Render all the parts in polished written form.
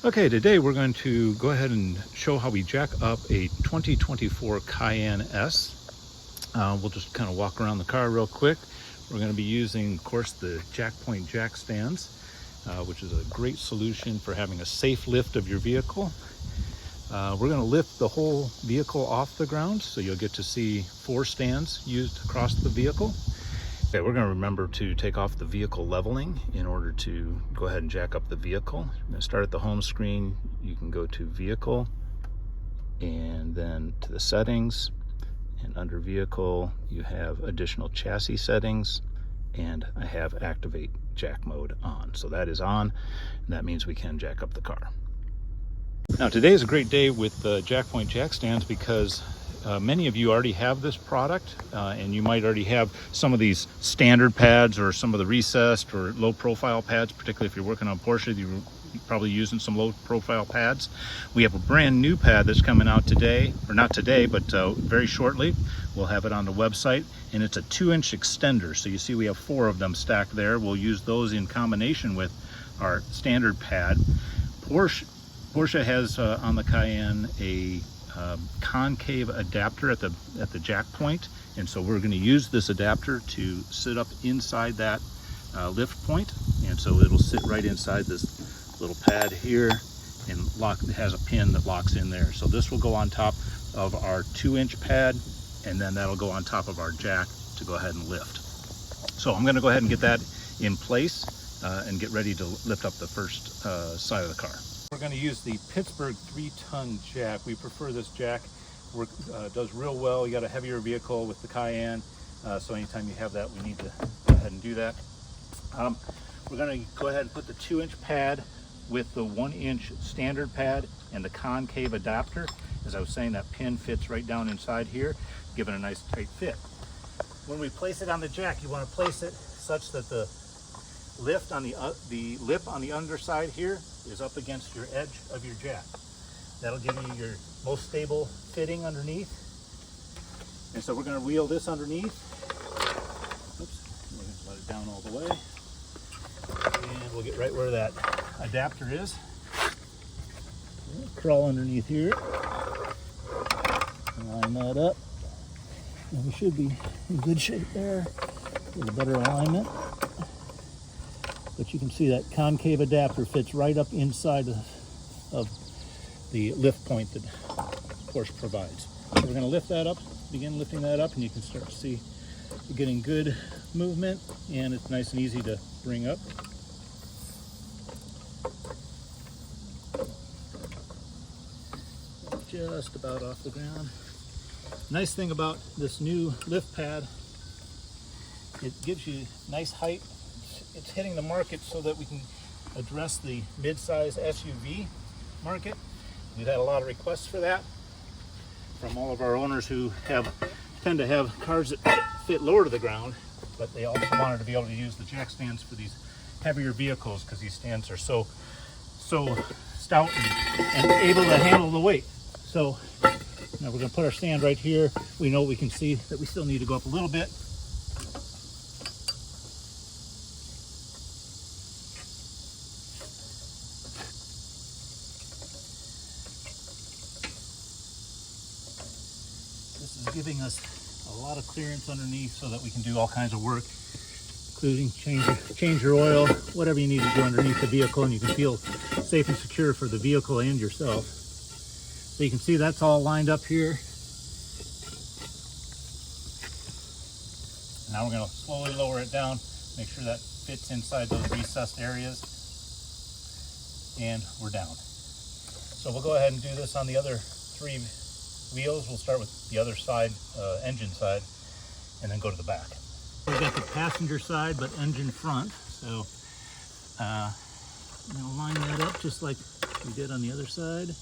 Okay, today we're going to go ahead and show how we jack up a 2024 Cayenne S. We'll just kind of walk around the car real quick. We're going to be using, of course, the Jackpoint Jackstands, which is a great solution for having a safe lift of your vehicle. We're going to lift the whole vehicle off the ground, so you'll get to see 4 stands used across the vehicle. Okay, we're going to remember to take off the vehicle leveling in order to go ahead and jack up the vehicle. You're going to start at the home screen. You can go to Vehicle and then to the settings, and under Vehicle you have additional chassis settings, and I have activate jack mode on. So that is on, and that means we can jack up the car. Now today is a great day with Jackpoint Jackstands because many of you already have this product, and you might already have some of these standard pads or some of the recessed or low profile pads, particularly if you're working on Porsche. You're probably using some low profile pads. We have a brand new pad that's coming out today, or not today, but very shortly. We'll have it on the website, and it's a 2-inch extender. So you see we have 4 of them stacked there. We'll use those in combination with our standard pad. Porsche has on the Cayenne a concave adapter at the jack point, and so we're going to use this adapter to sit up inside that lift point, and so it'll sit right inside this little pad here and it has a pin that locks in there. So this will go on top of our 2-inch pad, and then that'll go on top of our jack to go ahead and lift. So I'm going to go ahead and get that in place and get ready to lift up the first side of the car. We're going to use the Pittsburgh 3-ton jack. We prefer this jack. Does real well. You got a heavier vehicle with the Cayenne, so anytime you have that, we need to go ahead and do that. We're going to go ahead and put the 2-inch pad with the 1-inch standard pad and the concave adapter. As I was saying, that pin fits right down inside here, giving a nice tight fit. When we place it on the jack, you want to place it such that the lift on the lip on the underside here is up against your edge of your jack. That'll give you your most stable fitting underneath. And so we're going to wheel this underneath. Oops, we're going to let it down all the way. And we'll get right where that adapter is. Crawl underneath here. Line that up. And we should be in good shape there. A little better alignment. But you can see that concave adapter fits right up inside of the lift point that Porsche provides. So we're going to lift that up, begin lifting that up, and you can start to see you're getting good movement, and it's nice and easy to bring up. Just about off the ground. Nice thing about this new lift pad, it gives you nice height. It's hitting the market so that we can address the mid-size SUV market. We've had a lot of requests for that from all of our owners who tend to have cars that fit lower to the ground, but they also wanted to be able to use the jack stands for these heavier vehicles because these stands are so stout and able to handle the weight. So now we're going to put our stand right here. We know we can see that we still need to go up a little bit. This is giving us a lot of clearance underneath so that we can do all kinds of work, including change your oil, whatever you need to do underneath the vehicle, and you can feel safe and secure for the vehicle and yourself. So you can see that's all lined up here. Now we're going to slowly lower it down, make sure that fits inside those recessed areas, and we're down. So we'll go ahead and do this on the other 3 wheels. We'll start with the other side, engine side, and then go to the back. We've got the passenger side, but engine front. So now line that up just like we did on the other side.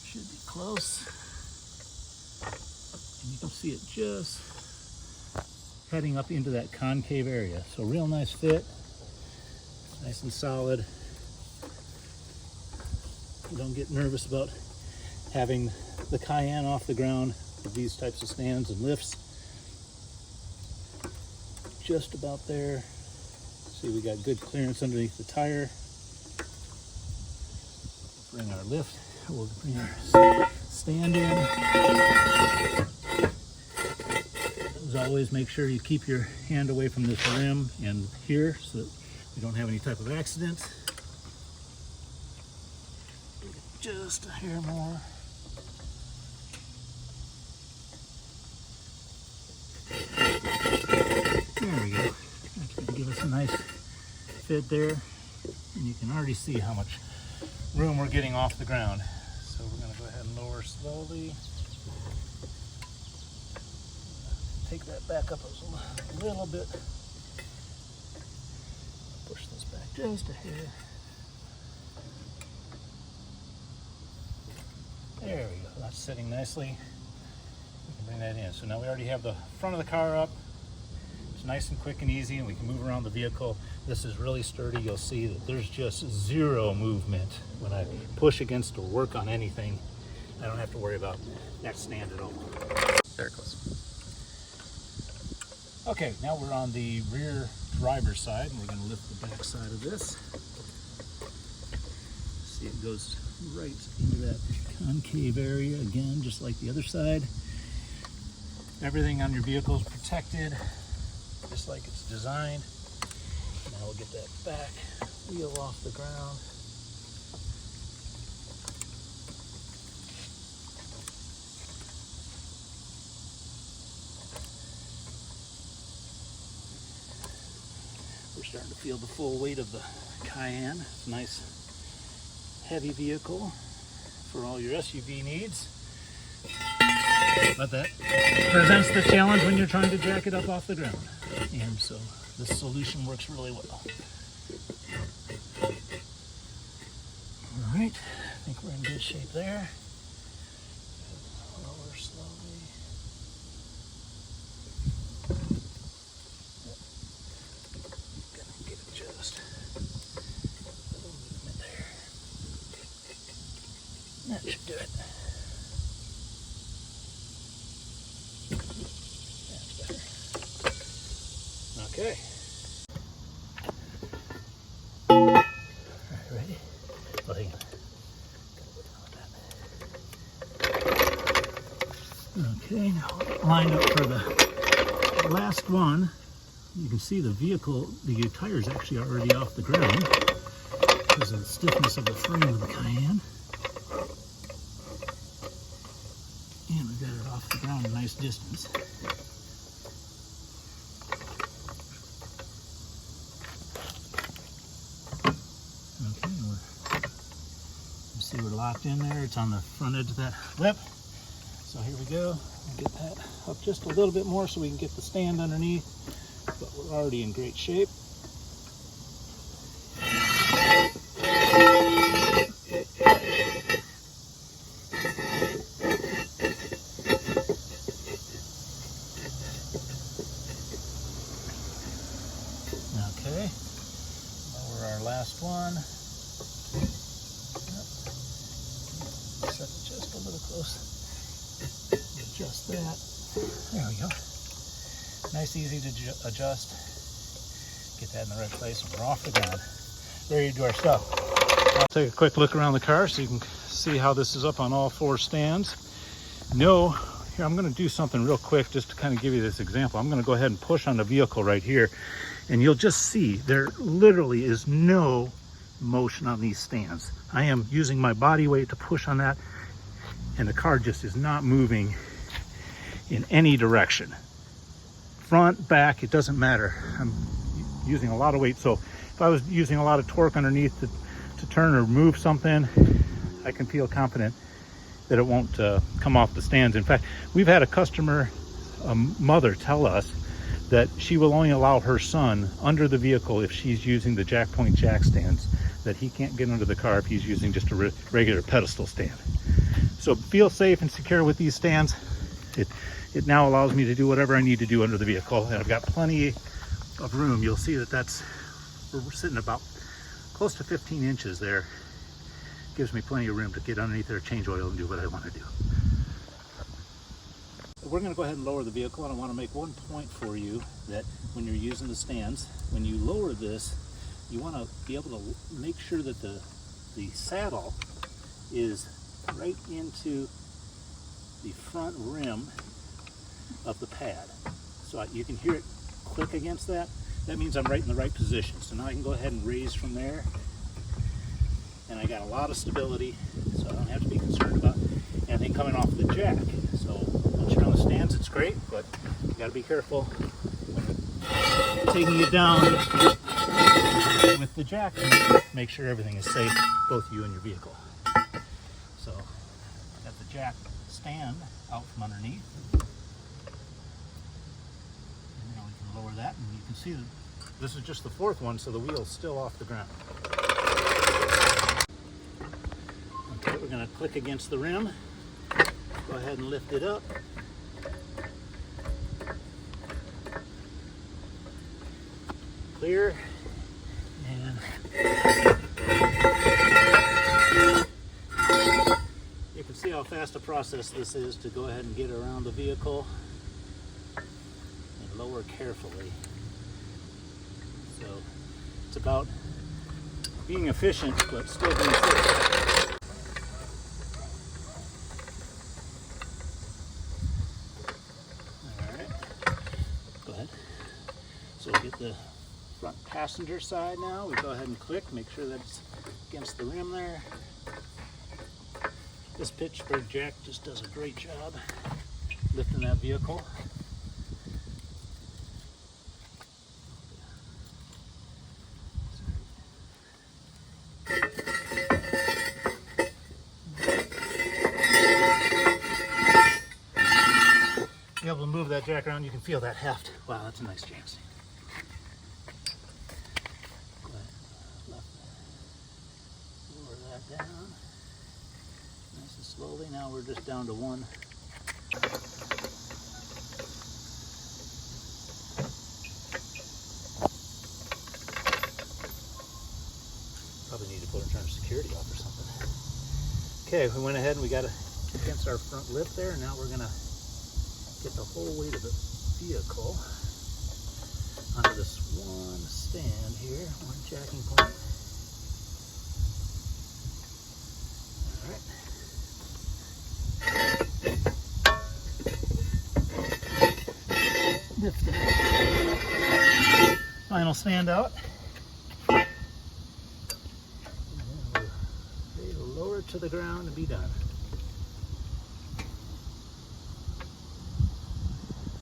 Should be close. And you can see it just heading up into that concave area. So real nice fit, nice and solid. You don't get nervous about having the Cayenne off the ground with these types of stands and lifts. Just about there. See, we got good clearance underneath the tire. bring our lift, we'll bring our stand in. As always, make sure you keep your hand away from this rim and here so that we don't have any type of accidents. Just a hair more. There we go. That's going to give us a nice fit there. And you can already see how much room we're getting off the ground. So we're going to go ahead and lower slowly. Take that back up a little bit. Push this back just a hair. There we go. That's sitting nicely. We can bring that in. So now we already have the front of the car up. It's nice and quick and easy, and we can move around the vehicle. This is really sturdy. You'll see that there's just zero movement when I push against or work on anything. I don't have to worry about that stand at all. There it goes. Okay, now we're on the rear driver's side, and we're going to lift the back side of this. See, it goes right into that concave area again, just like the other side. Everything on your vehicle is protected, just like it's designed. Now we'll get that back wheel off the ground. We're starting to feel the full weight of the Cayenne. It's a nice heavy vehicle for all your SUV needs. But that presents the challenge when you're trying to jack it up off the ground. And so this solution works really well. All right, I think we're in good shape there. Lower slowly. Gonna give it just a little movement there. That should do it. Okay. All right, ready? Oh, hang on. Okay, now lined up for the last one. You can see the vehicle, the tires actually are already off the ground because of the stiffness of the frame of the Cayenne. And we've got it off the ground a nice distance. See, we're locked in there. It's on the front edge of that lip. So here we go. We'll get that up just a little bit more so we can get the stand underneath. But we're already in great shape. Okay. Lower our last one. Set it just a little close. Adjust that. There we go. Nice, easy to adjust. Get that in the right place, and we're off the ground. Ready to do our stuff. I'll take a quick look around the car so you can see how this is up on all four stands. Here, I'm going to do something real quick just to kind of give you this example. I'm going to go ahead and push on the vehicle right here, and you'll just see there literally is no motion on these stands. I am using my body weight to push on that, and the car just is not moving in any direction. Front, back, it doesn't matter. I'm using a lot of weight, so if I was using a lot of torque underneath to turn or move something, I can feel confident that it won't come off the stands. In fact, we've had a customer, a mother, tell us that she will only allow her son under the vehicle if she's using the Jackpoint Jackstands, that he can't get under the car if he's using just a regular pedestal stand. So feel safe and secure with these stands. It now allows me to do whatever I need to do under the vehicle, and I've got plenty of room. You'll see that we're sitting about close to 15 inches there. Gives me plenty of room to get underneath there, change oil, and do what I want to do. We're going to go ahead and lower the vehicle, and I want to make one point for you that when you're using the stands, when you lower this, you want to be able to make sure that the saddle is right into the front rim of the pad. So you can hear it click against that. That means I'm right in the right position. So now I can go ahead and raise from there. And I got a lot of stability, so I don't have to be concerned about anything coming off the jack. So once you're on the stands, it's great, but you got to be careful when you're taking it down with the jack to make sure everything is safe, both you and your vehicle. So got the jack stand out from underneath. And now we can lower that, and you can see that this is just the fourth one, so the wheel's still off the ground. Okay, we're going to click against the rim. Go ahead and lift it up. Clear. And you can see how fast a process this is to go ahead and get around the vehicle and lower carefully. So it's about being efficient but still being safe. Alright, go ahead. So we get the front passenger side now. We go ahead and click, make sure that's against the rim there. This Pittsburgh jack just does a great job lifting that vehicle. Be able to move that jack around, you can feel that heft. Wow, that's a nice chassis. Go ahead, lower that down. Nice and slowly. Now we're just down to one. Probably need to put in terms of security off or something. Okay, we went ahead and we got it against our front lip there. Now we're gonna get the whole weight of the vehicle onto this one stand here, one jacking point. All right. Lift it. Final stand out. And then we'll lower it to the ground and be done.